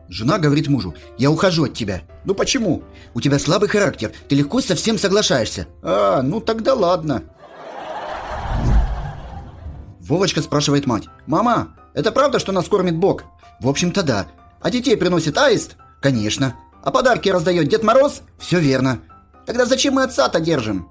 Жена говорит мужу: я ухожу от тебя. Ну почему? У тебя слабый характер, ты легко со всем соглашаешься. Ну тогда ладно. Вовочка спрашивает мать: Мама, это правда, что нас кормит Бог? в общем-то да. А детей приносит аист? Конечно. А подарки раздает Дед Мороз? Все верно. Тогда зачем мы отца-то держим?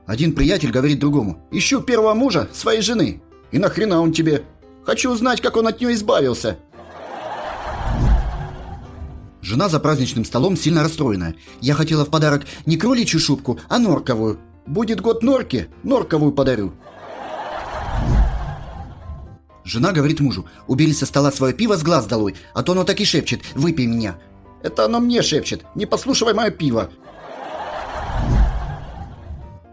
Один приятель говорит другому: Ищу первого мужа своей жены. И нахрена он тебе? Хочу узнать, как он от нее избавился. жена за праздничным столом сильно расстроенная. Я хотела в подарок не кроличью шубку, а норковую. Будет год норки, норковую подарю. Жена говорит мужу: убери со стола свое пиво с глаз долой, а то оно так и шепчет: выпей меня. Это оно мне шепчет: не послушивай мое пиво.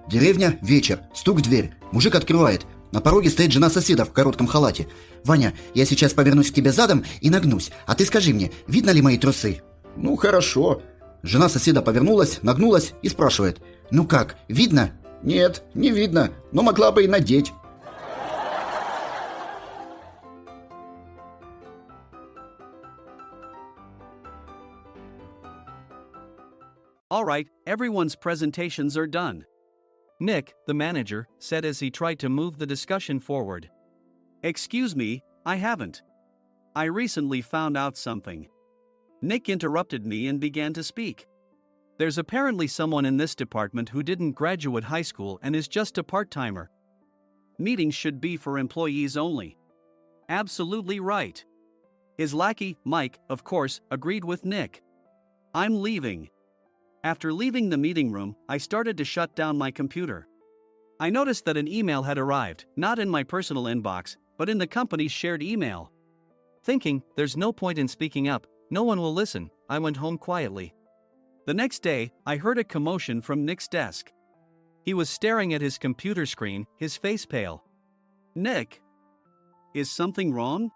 Деревня, вечер, стук в дверь. Мужик открывает. На пороге стоит жена соседа в коротком халате. Ваня, я сейчас повернусь к тебе задом и нагнусь, а ты скажи мне, видно ли мои трусы? Ну хорошо. Жена соседа повернулась, нагнулась и спрашивает: ну как, видно? Нет, не видно, но могла бы и надеть. All right, everyone's presentations are done. Nick, the manager, said as he tried to move the discussion forward. Excuse me, I haven't. I recently found out something. Nick interrupted me and began to speak. There's apparently someone in this department who didn't graduate high school and is just a part-timer. Meetings should be for employees only. Absolutely right. His lackey, Mike, of course, agreed with Nick. I'm leaving. After leaving the meeting room, I started to shut down my computer. I noticed that an email had arrived, not in my personal inbox, but in the company's shared email. Thinking, there's no point in speaking up, no one will listen, I went home quietly. The next day, I heard a commotion from Nick's desk. He was staring at his computer screen, his face pale. Nick? Is something wrong?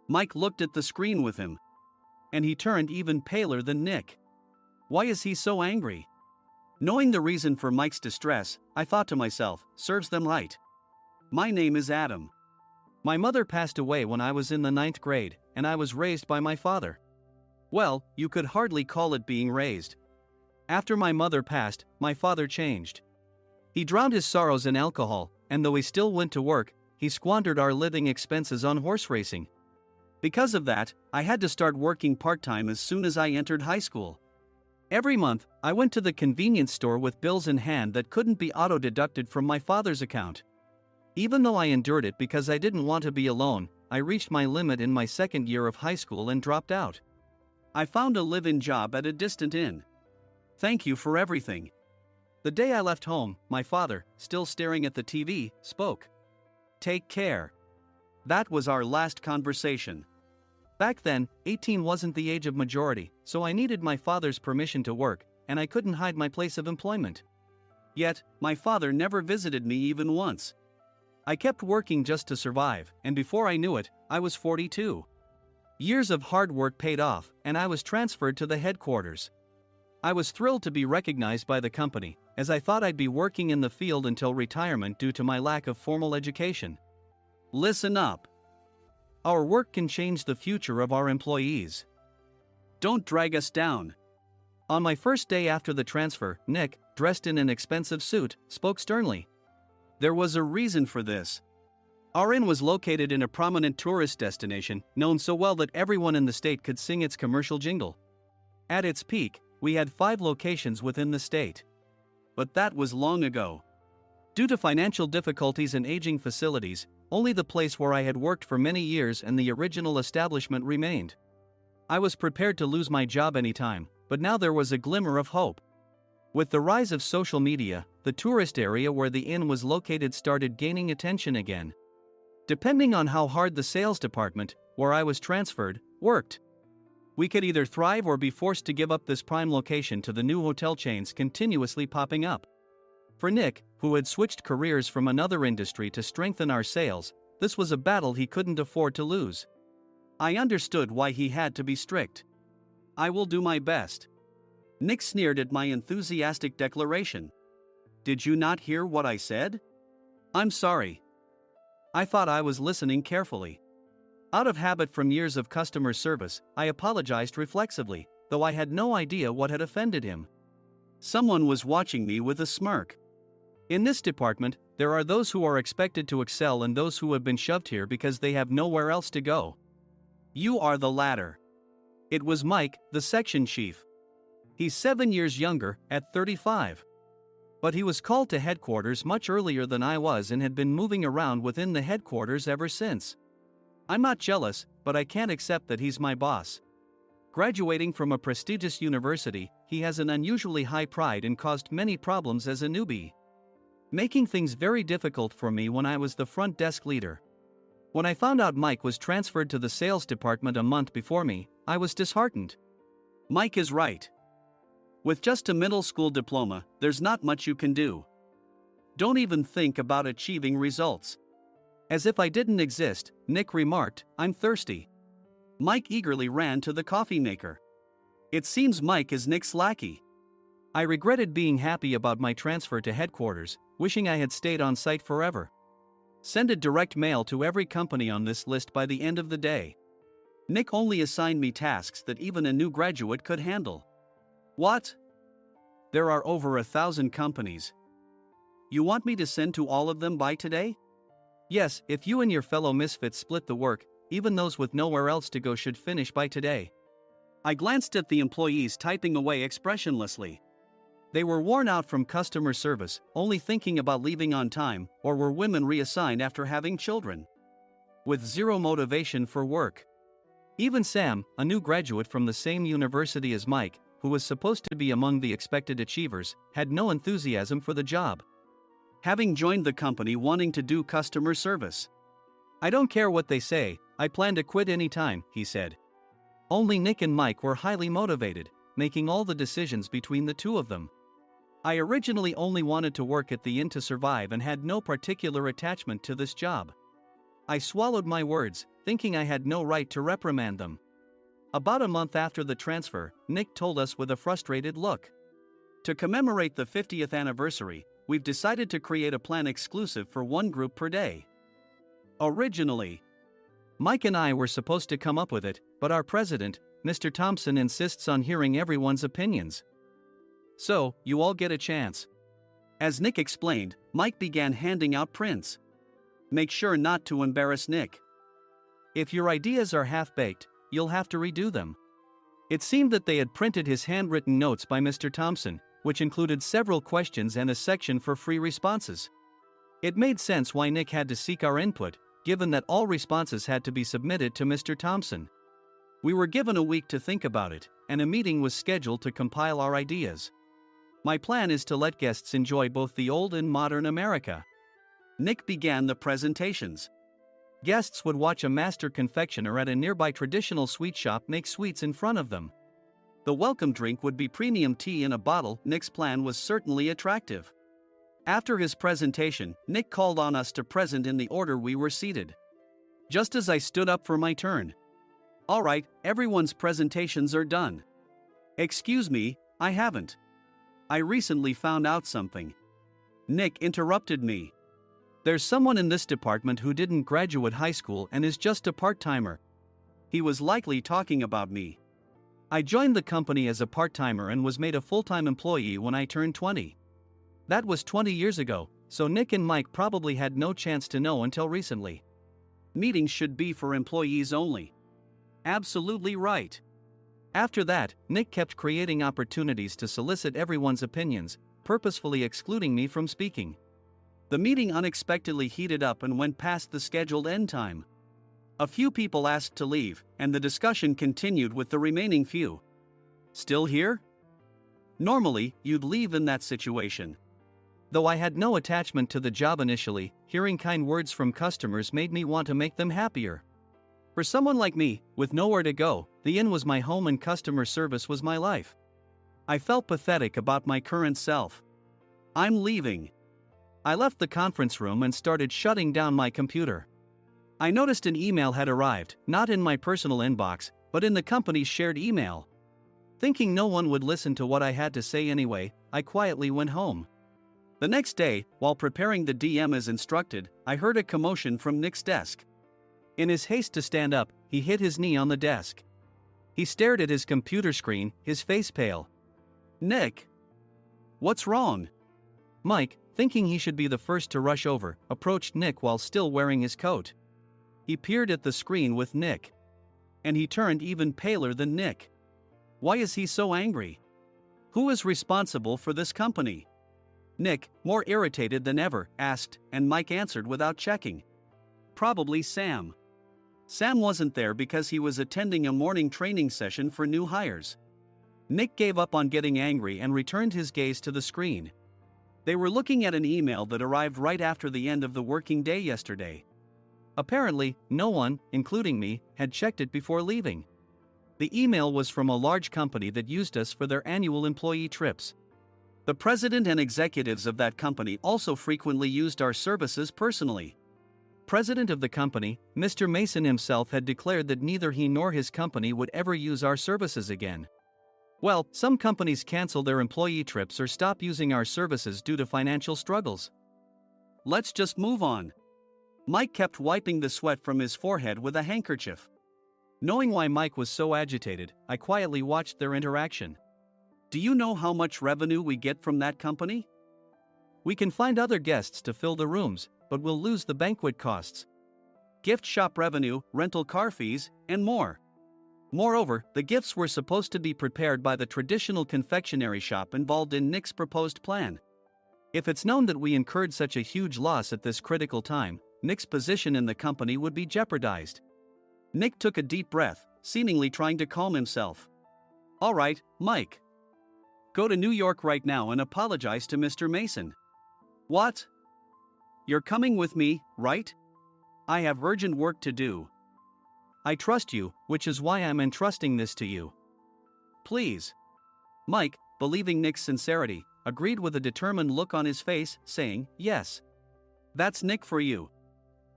Mike looked at the screen with him. And he turned even paler than Nick. Why is he so angry? Knowing the reason for Mike's distress, I thought to myself, serves them right. My name is Adam. My mother passed away when I was in the 9th grade, and I was raised by my father. Well, you could hardly call it being raised. After my mother passed, my father changed. He drowned his sorrows in alcohol, and though he still went to work, he squandered our living expenses on horse racing. Because of that, I had to start working part-time as soon as I entered high school. Every month, I went to the convenience store with bills in hand that couldn't be auto-deducted from my father's account. Even though I endured it because I didn't want to be alone, I reached my limit in my second year of high school and dropped out. I found a live-in job at a distant inn. Thank you for everything. The day I left home, my father, still staring at the TV, spoke. Take care. That was our last conversation. Back then, 18 wasn't the age of majority, so I needed my father's permission to work, and I couldn't hide my place of employment. Yet, my father never visited me even once. I kept working just to survive, and before I knew it, I was 42. Years of hard work paid off, and I was transferred to the headquarters. I was thrilled to be recognized by the company, as I thought I'd be working in the field until retirement due to my lack of formal education. Listen up. Our work can change the future of our employees. Don't drag us down. On my first day after the transfer, Nick, dressed in an expensive suit, spoke sternly. There was a reason for this. Our inn was located in a prominent tourist destination, known so well that everyone in the state could sing its commercial jingle. At its peak, we had 5 locations within the state. But that was long ago. Due to financial difficulties and aging facilities, only the place where I had worked for many years and the original establishment remained. I was prepared to lose my job anytime, but now there was a glimmer of hope. With the rise of social media, the tourist area where the inn was located started gaining attention again. Depending on how hard the sales department, where I was transferred, worked, we could either thrive or be forced to give up this prime location to the new hotel chains continuously popping up. For Nick, who had switched careers from another industry to strengthen our sales, this was a battle he couldn't afford to lose. I understood why he had to be strict. I will do my best. Nick sneered at my enthusiastic declaration. Did you not hear what I said? I'm sorry. I thought I was listening carefully. Out of habit from years of customer service, I apologized reflexively, though I had no idea what had offended him. Someone was watching me with a smirk. In this department, there are those who are expected to excel and those who have been shoved here because they have nowhere else to go. You are the latter. It was Mike, the section chief. He's 7 years younger, at 35. But he was called to headquarters much earlier than I was and had been moving around within the headquarters ever since. I'm not jealous, but I can't accept that he's my boss. Graduating from a prestigious university, he has an unusually high pride and caused many problems as a newbie, making things very difficult for me when I was the front desk leader. When I found out Mike was transferred to the sales department a month before me, I was disheartened. Mike is right. With just a middle school diploma, there's not much you can do. Don't even think about achieving results. As if I didn't exist, Nick remarked, "I'm thirsty." Mike eagerly ran to the coffee maker. It seems Mike is Nick's lackey. I regretted being happy about my transfer to headquarters, wishing I had stayed on site forever. Send a direct mail to every company on this list by the end of the day. Nick only assigned me tasks that even a new graduate could handle. What? There are over 1,000 companies. You want me to send to all of them by today? Yes, if you and your fellow misfits split the work, even those with nowhere else to go should finish by today. I glanced at the employees typing away expressionlessly. They were worn out from customer service, only thinking about leaving on time, or were women reassigned after having children, with zero motivation for work. Even Sam, a new graduate from the same university as Mike, who was supposed to be among the expected achievers, had no enthusiasm for the job, having joined the company wanting to do customer service. "I don't care what they say, I plan to quit anytime," he said. Only Nick and Mike were highly motivated, making all the decisions between the two of them. I originally only wanted to work at the inn to survive and had no particular attachment to this job. I swallowed my words, thinking I had no right to reprimand them. About a month after the transfer, Nick told us with a frustrated look, "To commemorate the 50th anniversary, we've decided to create a plan exclusive for one group per day." Originally, Mike and I were supposed to come up with it, but our president, Mr. Thompson, insists on hearing everyone's opinions. "So, you all get a chance." As Nick explained, Mike began handing out prints. "Make sure not to embarrass Nick. If your ideas are half-baked, you'll have to redo them." It seemed that they had printed his handwritten notes by Mr. Thompson, which included several questions and a section for free responses. It made sense why Nick had to seek our input, given that all responses had to be submitted to Mr. Thompson. We were given a week to think about it, and a meeting was scheduled to compile our ideas. My plan is to let guests enjoy both the old and modern America. Nick began the presentations. Guests would watch a master confectioner at a nearby traditional sweet shop make sweets in front of them. The welcome drink would be premium tea in a bottle. Nick's plan was certainly attractive. After his presentation, Nick called on us to present in the order we were seated. Just as I stood up for my turn. "All right, everyone's presentations are done." "Excuse me, I haven't. I recently found out something." Nick interrupted me. "There's someone in this department who didn't graduate high school and is just a part-timer." He was likely talking about me. I joined the company as a part-timer and was made a full-time employee when I turned 20. That was 20 years ago, so Nick and Mike probably had no chance to know until recently. Meetings should be for employees only. Absolutely right. After that, Nick kept creating opportunities to solicit everyone's opinions, purposefully excluding me from speaking. The meeting unexpectedly heated up and went past the scheduled end time. A few people asked to leave, and the discussion continued with the remaining few. "Still here?" Normally, you'd leave in that situation. Though I had no attachment to the job initially, hearing kind words from customers made me want to make them happier. For someone like me, with nowhere to go, the inn was my home and customer service was my life. I felt pathetic about my current self. "I'm leaving." I left the conference room and started shutting down my computer. I noticed an email had arrived, not in my personal inbox, but in the company's shared email. Thinking no one would listen to what I had to say anyway, I quietly went home. The next day, while preparing the DM as instructed, I heard a commotion from Nick's desk. In his haste to stand up, he hit his knee on the desk. He stared at his computer screen, his face pale. "Nick! What's wrong?" Mike, thinking he should be the first to rush over, approached Nick while still wearing his coat. He peered at the screen with Nick. And he turned even paler than Nick. Why is he so angry? Who is responsible for this company? Nick, more irritated than ever, asked, and Mike answered without checking. Probably Sam. Sam wasn't there because he was attending a morning training session for new hires. Nick gave up on getting angry and returned his gaze to the screen. They were looking at an email that arrived right after the end of the working day yesterday. Apparently, no one, including me, had checked it before leaving. The email was from a large company that used us for their annual employee trips. The president and executives of that company also frequently used our services personally. President of the company, Mr. Mason himself, had declared that neither he nor his company would ever use our services again. Well, some companies cancel their employee trips or stop using our services due to financial struggles. Let's just move on. Mike kept wiping the sweat from his forehead with a handkerchief. Knowing why Mike was so agitated, I quietly watched their interaction. Do you know how much revenue we get from that company? We can find other guests to fill the rooms, but we'll lose the banquet costs, gift shop revenue, rental car fees, and more. Moreover, the gifts were supposed to be prepared by the traditional confectionery shop involved in Nick's proposed plan. If it's known that we incurred such a huge loss at this critical time, Nick's position in the company would be jeopardized. Nick took a deep breath, seemingly trying to calm himself. All right, Mike. Go to New York right now and apologize to Mr. Mason. What? You're coming with me, right? I have urgent work to do. I trust you, which is why I'm entrusting this to you. Please. Mike, believing Nick's sincerity, agreed with a determined look on his face, saying, yes. That's Nick for you.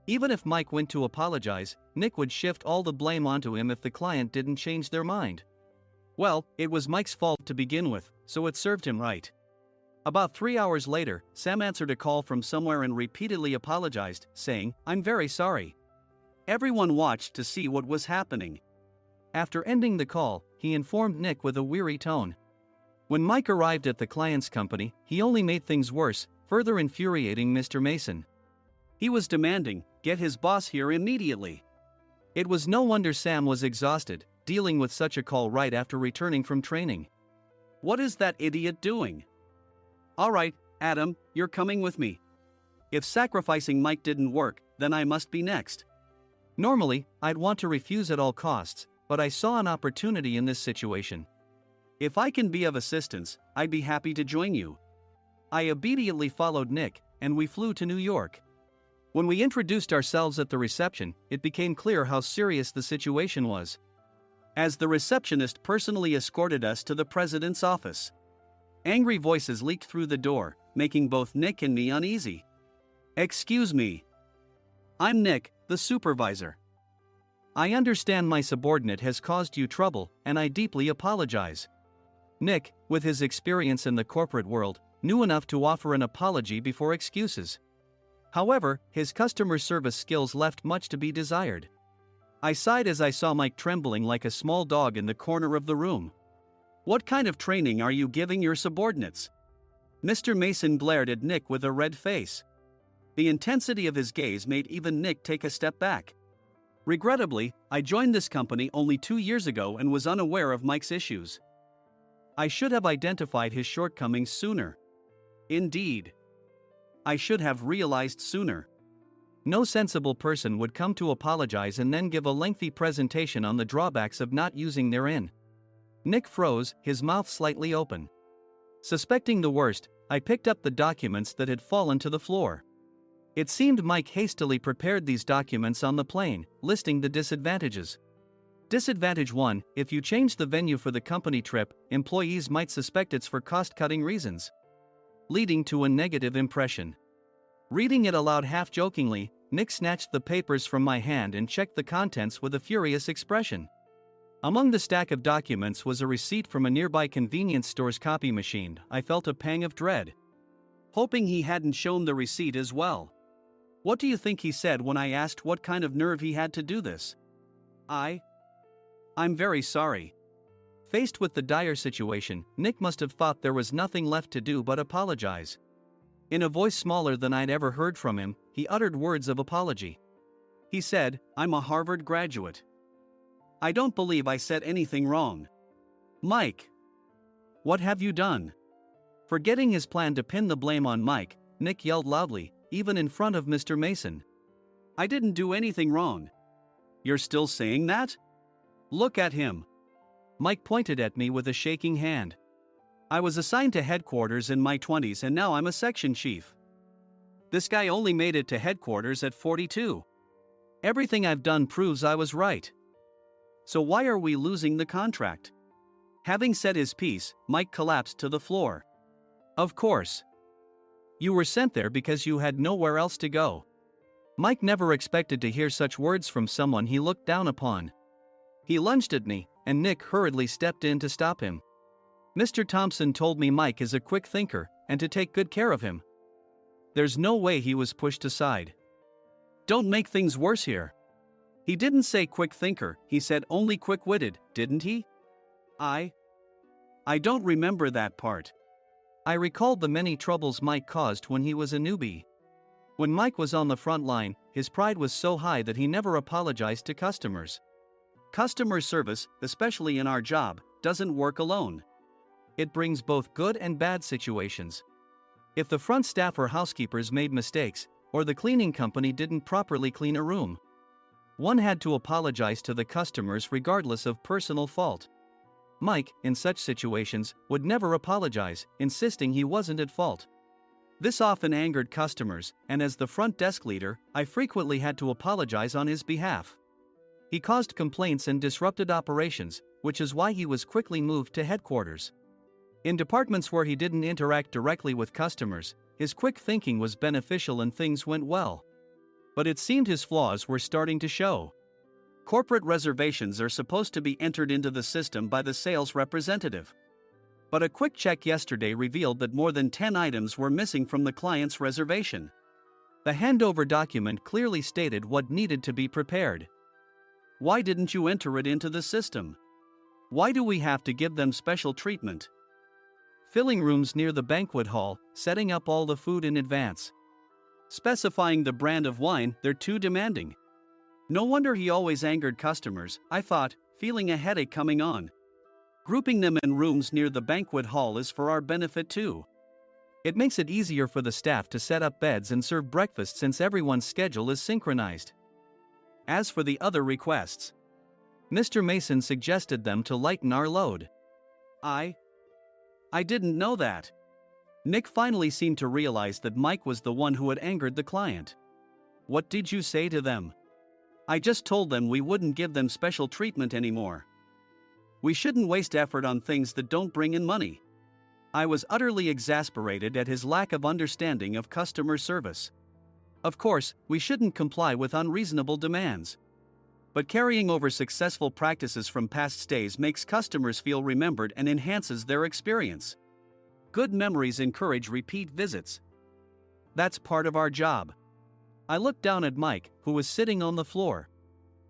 Even if Mike went to apologize, Nick would shift all the blame onto him if the client didn't change their mind. Well, it was Mike's fault to begin with, so it served him right. About 3 hours later, Sam answered a call from somewhere and repeatedly apologized, saying, I'm very sorry. Everyone watched to see what was happening. After ending the call, he informed Nick with a weary tone. When Mike arrived at the client's company, he only made things worse, further infuriating Mr. Mason. He was demanding, get his boss here immediately. It was no wonder Sam was exhausted, dealing with such a call right after returning from training. What is that idiot doing? All right, Adam, you're coming with me. If sacrificing Mike didn't work, then I must be next. Normally, I'd want to refuse at all costs, but I saw an opportunity in this situation. If I can be of assistance, I'd be happy to join you. I obediently followed Nick, and we flew to New York. When we introduced ourselves at the reception, it became clear how serious the situation was, as the receptionist personally escorted us to the president's office. Angry voices leaked through the door, making both Nick and me uneasy. Excuse me. I'm Nick, the supervisor. I understand my subordinate has caused you trouble, and I deeply apologize. Nick, with his experience in the corporate world, knew enough to offer an apology before excuses. However, his customer service skills left much to be desired. I sighed as I saw Mike trembling like a small dog in the corner of the room. What kind of training are you giving your subordinates? Mr. Mason glared at Nick with a red face. The intensity of his gaze made even Nick take a step back. Regrettably, I joined this company only 2 years ago and was unaware of Mike's issues. I should have identified his shortcomings sooner. Indeed. I should have realized sooner. No sensible person would come to apologize and then give a lengthy presentation on the drawbacks of not using their in. Nick froze, his mouth slightly open. Suspecting the worst, I picked up the documents that had fallen to the floor. It seemed Mike hastily prepared these documents on the plane, listing the disadvantages. Disadvantage 1: if you change the venue for the company trip, employees might suspect it's for cost-cutting reasons, leading to a negative impression. Reading it aloud half-jokingly, Nick snatched the papers from my hand and checked the contents with a furious expression. Among the stack of documents was a receipt from a nearby convenience store's copy machine. I felt a pang of dread, hoping he hadn't shown the receipt as well. What do you think he said when I asked what kind of nerve he had to do this? I'm very sorry. Faced with the dire situation, Nick must have thought there was nothing left to do but apologize. In a voice smaller than I'd ever heard from him, he uttered words of apology. He said, "I'm a Harvard graduate. I don't believe I said anything wrong. Mike, what have you done?" Forgetting his plan to pin the blame on Mike, Nick yelled loudly, even in front of Mr. Mason. "I didn't do anything wrong. You're still saying that? Look at him." Mike pointed at me with a shaking hand. "I was assigned to headquarters in my 20s and now I'm a section chief. This guy only made it to headquarters at 42. Everything I've done proves I was right. So why are we losing the contract?" Having said his piece, Mike collapsed to the floor. "Of course. You were sent there because you had nowhere else to go." Mike never expected to hear such words from someone he looked down upon. He lunged at me, and Nick hurriedly stepped in to stop him. "Mr. Thompson told me Mike is a quick thinker, and to take good care of him." There's no way he was pushed aside. "Don't make things worse here. He didn't say quick thinker, he said only quick-witted, didn't he?" I don't remember that part. I recalled the many troubles Mike caused when he was a newbie. When Mike was on the front line, his pride was so high that he never apologized to customers. Customer service, especially in our job, doesn't work alone. It brings both good and bad situations. If the front staff or housekeepers made mistakes, or the cleaning company didn't properly clean a room, one had to apologize to the customers regardless of personal fault. Mike, in such situations, would never apologize, insisting he wasn't at fault. This often angered customers, and as the front desk leader, I frequently had to apologize on his behalf. He caused complaints and disrupted operations, which is why he was quickly moved to headquarters. In departments where he didn't interact directly with customers, his quick thinking was beneficial and things went well. But it seemed his flaws were starting to show. Corporate reservations are supposed to be entered into the system by the sales representative. But a quick check yesterday revealed that more than 10 items were missing from the client's reservation. The handover document clearly stated what needed to be prepared. Why didn't you enter it into the system? Why do we have to give them special treatment? Filling rooms near the banquet hall, setting up all the food in advance. Specifying the brand of wine, they're too demanding. No wonder he always angered customers, I thought, feeling a headache coming on. Grouping them in rooms near the banquet hall is for our benefit too. It makes it easier for the staff to set up beds and serve breakfast since everyone's schedule is synchronized. As for the other requests, Mr. Mason suggested them to lighten our load. I didn't know that. Nick finally seemed to realize that Mike was the one who had angered the client. What did you say to them? I just told them we wouldn't give them special treatment anymore. We shouldn't waste effort on things that don't bring in money. I was utterly exasperated at his lack of understanding of customer service. Of course, we shouldn't comply with unreasonable demands. But carrying over successful practices from past stays makes customers feel remembered and enhances their experience. Good memories encourage repeat visits. That's part of our job. I looked down at Mike, who was sitting on the floor.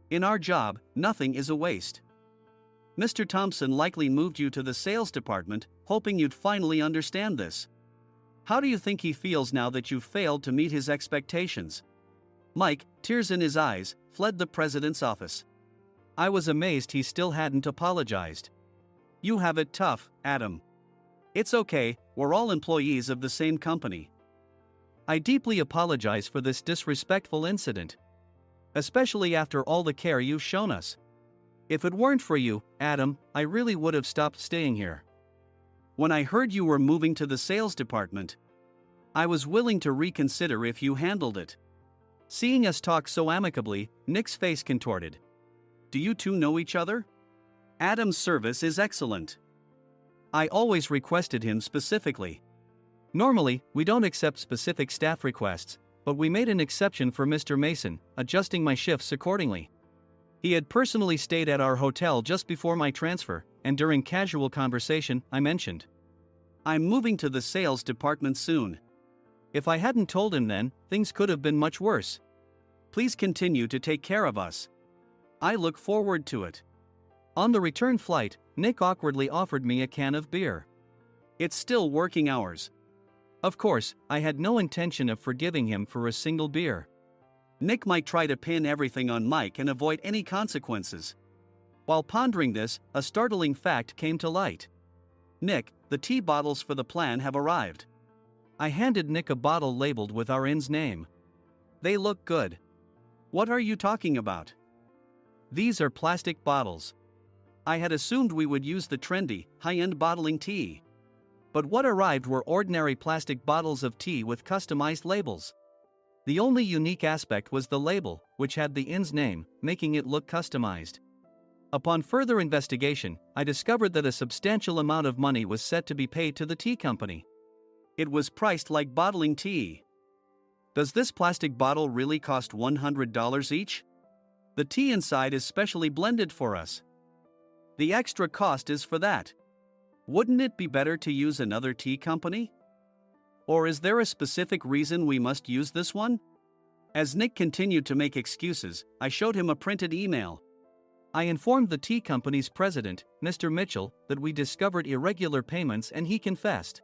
In our job, nothing is a waste. Mr. Thompson likely moved you to the sales department, hoping you'd finally understand this. How do you think he feels now that you've failed to meet his expectations? Mike, tears in his eyes, fled the president's office. I was amazed he still hadn't apologized. You have it tough, Adam. It's okay, we're all employees of the same company. I deeply apologize for this disrespectful incident. Especially after all the care you've shown us. If it weren't for you, Adam, I really would have stopped staying here. When I heard you were moving to the sales department, I was willing to reconsider if you handled it. Seeing us talk so amicably, Nick's face contorted. Do you two know each other? Adam's service is excellent. I always requested him specifically. Normally, we don't accept specific staff requests, but we made an exception for Mr. Mason, adjusting my shifts accordingly. He had personally stayed at our hotel just before my transfer, and during casual conversation, I mentioned, I'm moving to the sales department soon. If I hadn't told him then, things could have been much worse. Please continue to take care of us. I look forward to it. On the return flight, Nick awkwardly offered me a can of beer. It's still working hours. Of course, I had no intention of forgiving him for a single beer. Nick might try to pin everything on Mike and avoid any consequences. While pondering this, a startling fact came to light. Nick, the tea bottles for the plan have arrived. I handed Nick a bottle labeled with our inn's name. They look good. What are you talking about? These are plastic bottles. I had assumed we would use the trendy, high-end bottling tea. But what arrived were ordinary plastic bottles of tea with customized labels. The only unique aspect was the label, which had the inn's name, making it look customized. Upon further investigation, I discovered that a substantial amount of money was set to be paid to the tea company. It was priced like bottling tea. Does this plastic bottle really cost $100 each? The tea inside is specially blended for us. The extra cost is for that. Wouldn't it be better to use another tea company? Or is there a specific reason we must use this one? As Nick continued to make excuses, I showed him a printed email. I informed the tea company's president, Mr. Mitchell, that we discovered irregular payments and he confessed.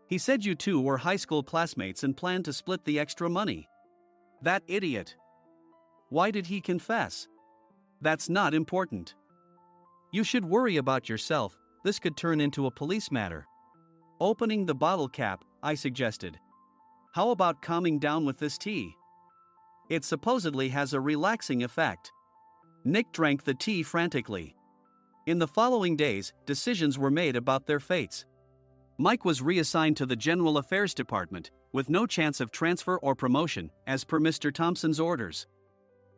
He said you two were high school classmates and planned to split the extra money. That idiot. Why did he confess? That's not important. You should worry about yourself, this could turn into a police matter. Opening the bottle cap, I suggested. How about calming down with this tea? It supposedly has a relaxing effect. Nick drank the tea frantically. In the following days, decisions were made about their fates. Mike was reassigned to the General Affairs Department, with no chance of transfer or promotion, as per Mr. Thompson's orders.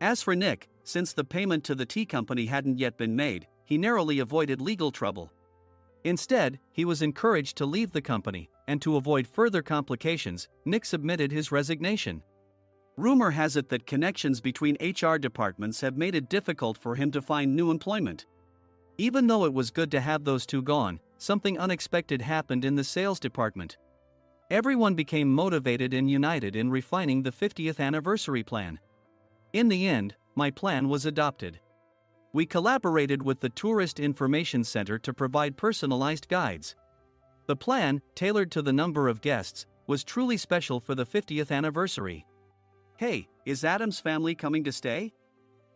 As for Nick, since the payment to the tea company hadn't yet been made, he narrowly avoided legal trouble. Instead, he was encouraged to leave the company, and to avoid further complications, Nick submitted his resignation. Rumor has it that connections between HR departments have made it difficult for him to find new employment. Even though it was good to have those two gone, something unexpected happened in the sales department. Everyone became motivated and united in refining the 50th anniversary plan. In the end, my plan was adopted. We collaborated with the Tourist Information Center to provide personalized guides. The plan, tailored to the number of guests, was truly special for the 50th anniversary. Hey, is Adam's family coming to stay?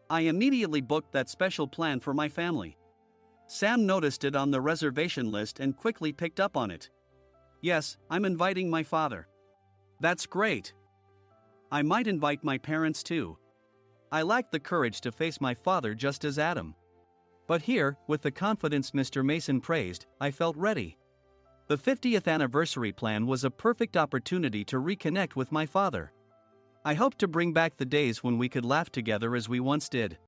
I immediately booked that special plan for my family. Sam noticed it on the reservation list and quickly picked up on it. Yes, I'm inviting my father. That's great. I might invite my parents too. I lacked the courage to face my father just as Adam. But here, with the confidence Mr. Mason praised, I felt ready. The 50th anniversary plan was a perfect opportunity to reconnect with my father. I hoped to bring back the days when we could laugh together as we once did.